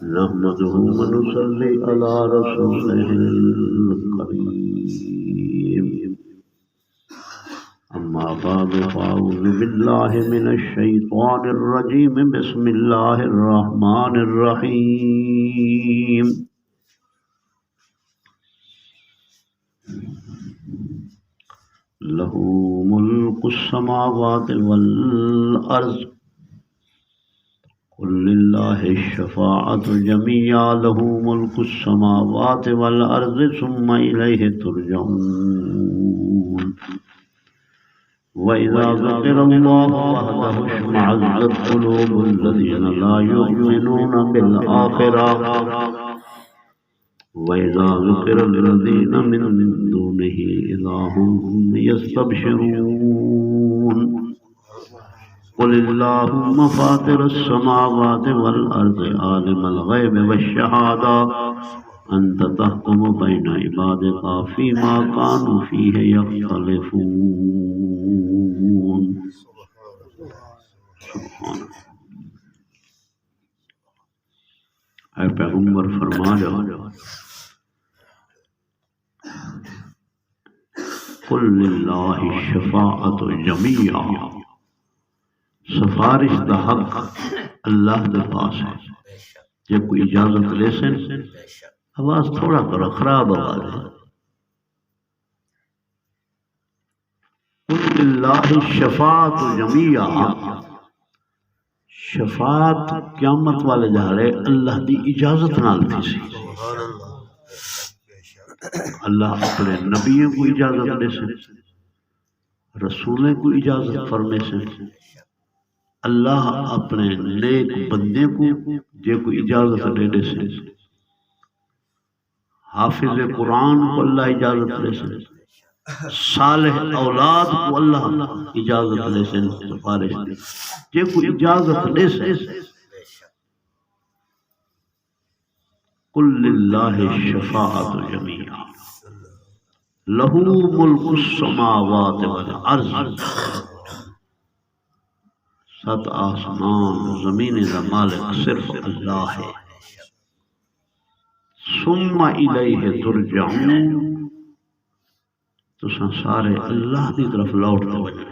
نحمده ونصلي على رسوله الكريم أما بعد فأعوذ بالله من الشيطان الرجيم بسم الله الرحمن الرحيم له ملك السماوات والأرض قل لله الشفاعة جميعا له ملك السماوات والأرض ثم إليه ترجعون وإذا ذكر الله وحده اشمئزت قلوب الذين لا يؤمنون بالآخرة وإذا ذكر الذين من دونه إذا هم يستبشرون قل اللهم فاطر السماوات والأرض عالم الغيب والشهادة أنت تحكم بين عبادك فيما كانوا فيه يختلفون اے پیغمبر فرما جاؤ قل للہ الشفاعۃ جمیعا سفارش دا حق اللہ دے پاس ہے جب کوئی اجازت لے سن آواز تھوڑا کرو خراب آواز ہے قل للہ الشفاعۃ جمیعا شفاعت قیامت والے جہارے اللہ دی اجازت نال تھی سی اللہ اپنے نبیوں کو اجازت دے سے رسولیں کو اجازت فرمے سے اللہ اپنے نیک بندے کو جے کو اجازت دے سے حافظ قرآن کو اللہ اجازت دے سے صالح اولاد کو اللہ اجازت دے سے سفارش دے جے کو اجازت دے سے قل للہ الشفاعۃ جمیعا لہ ملک السماوات والارض سات آسمان زمین کا مالک صرف اللہ ہے ثم الیہ ترجعون تو سارے اللہ کی طرف لوٹ دے وجہ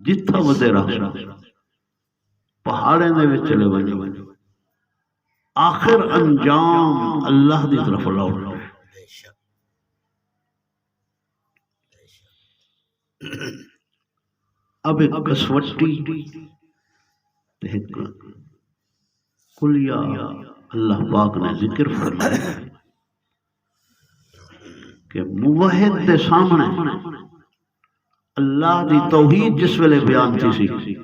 جتھا ودے رہا پہاڑیں دے وچ چلے وجہ آخر انجام اللہ دی طرف لوٹ دے اب ایک کسوٹی قل یا اللہ پاک نے ذکر فرمایا کہ موحد دے سامنے اللہ دی توحید جس ویلے بیان تھی سی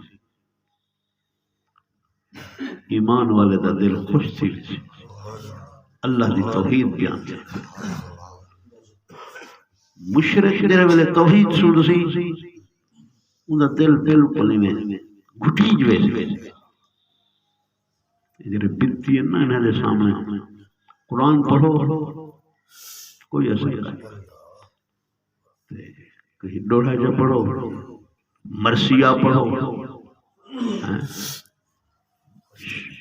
ایمان والے دا دل خوش تھی اللہ دی توحید بیان تھی مشرک دے ویلے توحید سن سی ان دا دل بالکل میں گھٹی جوے سی جڑے بنتی ہے نا انہاں دے سامنے قرآن پڑھو کوئی اثر نہیں کہیں ڈوڑا جا پڑھو مرثیہ پڑھو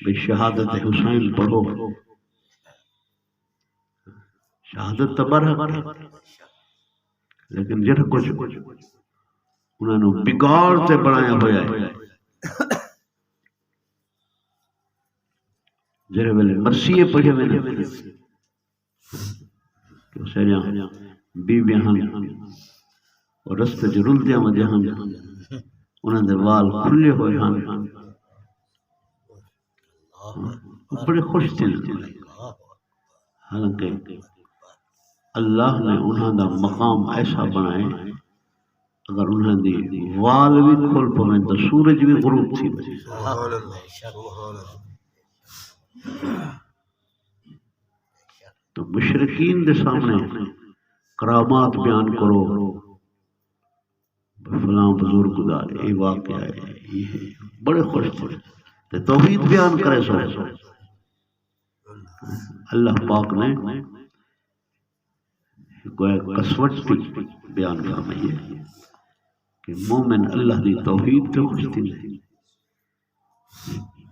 بے شہادت حسین پڑھو شہادت تبرک لیکن جڑا کچھ انہوں نے بگاڑ تے بنایا ہویا ہے جڑے ویلے مرثیے پڑھے ویلے کہ سیاں بیویاں ہن اور رستے جو رلدیاں وجہ ہن انہوں نے وال کھلے ہوئے ہن بڑے خوش تھے حالانکہ اللہ نے انہوں دا مقام ایسا بنائے اگر انہوں دی وال بھی کھل پویں تو سورج بھی غروب تھی تو مشرکین دے سامنے کرامات بیان کرو فلاں بزرگ دا یہ واقعہ ہے یہ بڑے خوش تھے توحید بیان کرے سو اللہ پاک نے کوئی کسوٹ بیان فرمائی ہے کہ مومن اللہ دی توحید تے خوش تھی نہیں،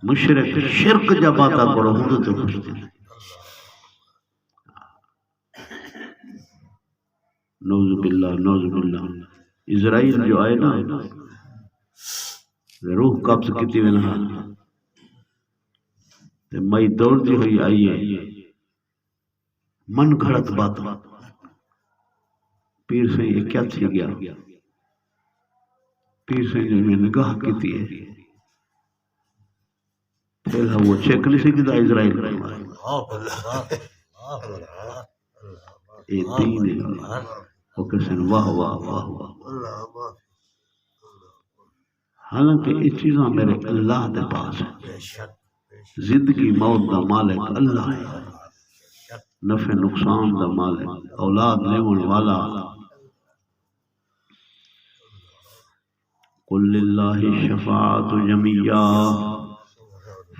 مشرک شرک جب آتا کرو ہوں تو خوش تھی نہیں۔ نعوذ باللہ نعوذ باللہ۔ اسرائیل جو آئے نا روح قبض کیتی وینا تے مئی دوڑتی ہوئی آئیے من گھڑت بات پیر سے یہ کیا تھی گیا، پیر سے جو میں نگاہ کیتی ہے پہلا وہ چیک نہیں سکتا اسرائیل اے دین ہے وہ کسن واہ واہ واہ واہ، حالانکہ یہ چیزاں میرے اللہ دے پاس ہے، زندگی موت دا مالک اللہ ہے، نفع نقصان دا مالک، اولاد لیون والا۔ قل للہ شفاعت جمیعا،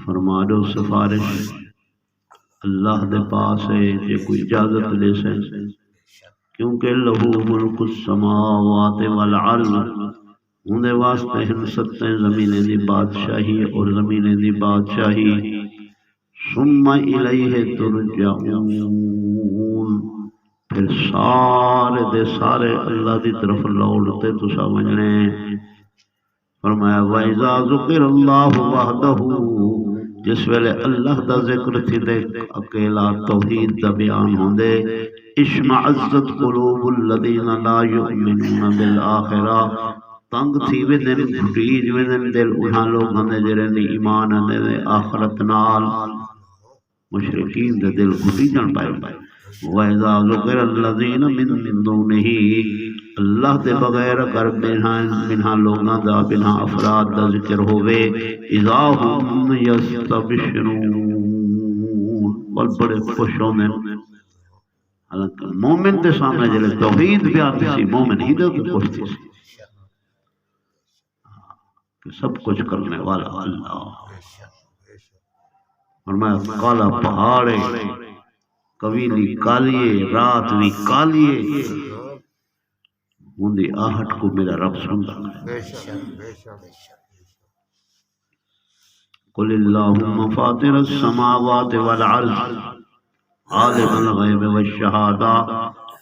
فرما دو سفارش اللہ دے پاس ہے جے کوئی اجازت دے سے، کیونکہ لہو ملک السماوات والارض، اندے واسطے ہم ستیں زمینیں دی بادشاہی اور زمینیں دی بادشاہی، ثم الیہ ترجعون، پھر سارے دے سارے اللہ دی طرف لوٹتے تو سمجھنے۔ فرمایا وَإِذَا ذُكِرَ اللَّهُ وَحْدَهُ، جس ویلے اللہ دا ذکر تھی دے اکیلا توحید دا بیان ہوندے، اشمعزت قلوب الذین لا یؤمنون بالآخرہ، تنگ تھی ویدن گھٹیج ویدن دل انہاں لوگ ہمیں جرے نہیں ایمان دے آخرت نال، مشرکین دے دل گھٹی جان پائے۔ وَإِذَا ذُكِرَ الَّذِينَ مِن دُونِهِ، اللہ دے بغیر اگر بنہا لوگاں دا بنہا افراد دا ذکر ہوئے، اذا ہم یستبشرون، بل بڑے خوش ہونے۔ حالانکہ مومن دے سامنے جلے توحید بیان سی، مومن ہی دے خوش تھی سی کہ سب کچھ کرنے والا اللہ۔ اور میں کالا پہاڑے کبھی بھی کالیے رات بھی کالیے، اندھی آہٹ کو میرا رب سنتا ہے۔ قل اللہم فاطر السماوات والارض عالم الغیب والشہادہ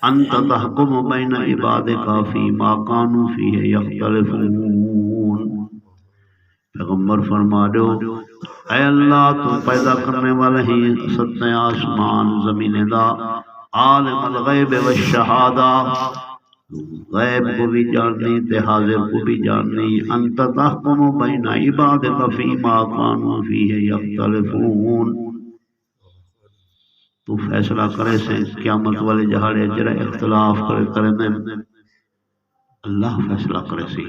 انت تحکم بین عبادک فیما کانوا فیہ یختلفون۔ پیغمبر فرما دو اے اللہ تو پیدا کرنے والا ہی ستنے آسمان زمین دا، عالم الغیب والشہادہ، غیب کو بھی جاننی تے حاضر کو بھی جاننی، انت تحکم بین عبادک فیما کانوا فیہ یختلفون، تو فیصلہ کرے سے قیامت والے جہاڑے جرہ اختلاف کرے دیں اللہ فیصلہ کرے سی،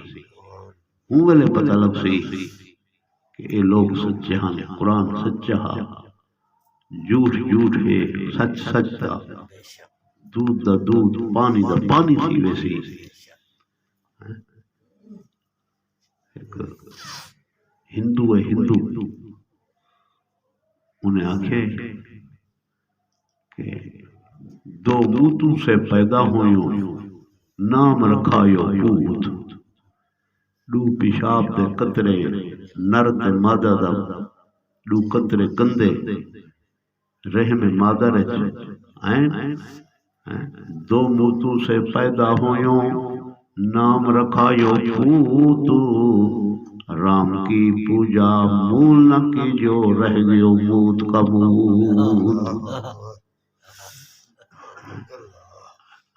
ہوں ویلے پتہ لگ سی کہ یہ لوگ سچے ہاں، قرآن سچا ہاں، جھوٹ جھوٹ ہے، سچ سچ دا، دودھ دا دودھ، پانی دا پانی تھی ویسی۔ ایک ہندو ہے ہندو، انہیں آنکھیں کہ دو موتوں سے پیدا ہوئیوں نام رکھا یو پوت، دو پیشاب دے قطرے نر تے مادہ دا، دو قطرے گندے رحم مادہ رچ آئیں، دو موتوں سے پیدا ہوئیوں نام رکھا یو پوت، رام کی پوجا مول نہ کی جو رہ گیو موت کا موت۔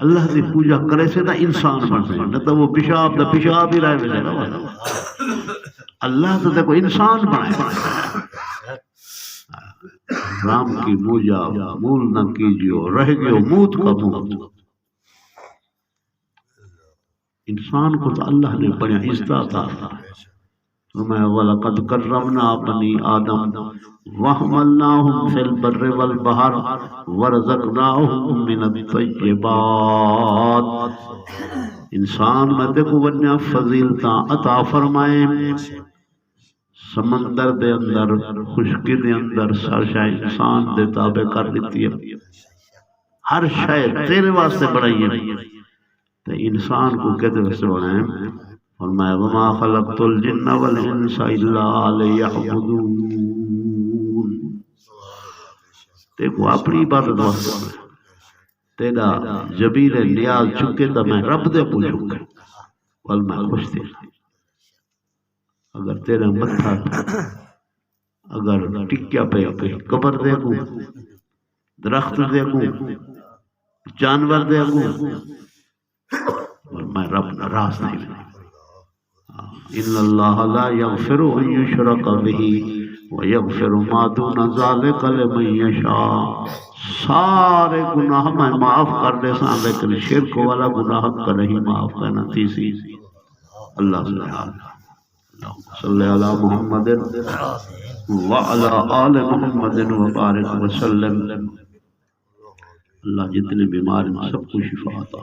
اللہ دی پوجا کرے سے نہ انسان بن سے، نہ تو وہ پیشاب دا پیشاب ہی رہے ویسے نہ، اللہ تو دیکھو انسان بنائے۔ رام کی پوجا مول نہ کیجیو رہ گیو موت کا موت۔ انسان کو تو اللہ نے بڑا عزت عطا فرمایا وَلَقَدْ كَرَّمْنَا بَنِي آدَمَ وَحَمَلْنَاهُمْ فِي الْبَرِّ وَالْبَحْرِ وَرَزَقْنَاهُمْ مِنَ الطَّيِّبَاتِ۔ انسان میں دیکھو ونیا فضیلتاں عطا فرمائے، سمندر دے اندر خشکی دے اندر سر شاہ انسان دے تابع کر دیتی ہے، ہر شے تیرے واسطے بڑھائی ہے، تو انسان کو کہتے واسطے بڑھائیں فرمایا وما خلقت الجن والانس الا لیعبدون. دیکھو اپنی عبادت واسطے تیرا جبیل نیاز چکے تو میں رب دے پوچھوں گا ول میں خوش تھی. اگر تیرا متھا اگر ٹکیا پہ قبر دے گو درخت دے گو جانور دے گو میں رب ناراض نہیں. ان اللہ لا یغفر ان یشرک به ویغفر ما دون ذلک لمن یشاء. سارے گناہ میں معاف کر دے ساں لیکن شرک والا گناہ کا نہیں معاف کرنا تیسی. اللہ صلی علی محمد وعلی آل محمد وبارک وسلم. اللہ جتنے بیمار ہیں سب کو شفا عطا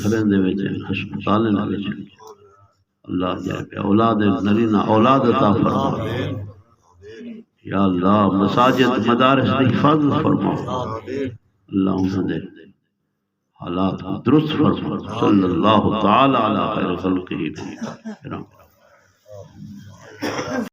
گھریں دے وچ ہسپتالیں دے وچ اللہ جائے پہ اولاد نرینہ اولاد عطا فرما. یا اللہ مساجد مدارس کی حفاظت فرما. اللہ انہوں دے حالات کو درست فرما. صلی اللہ تعالی علی خیر خلقہ.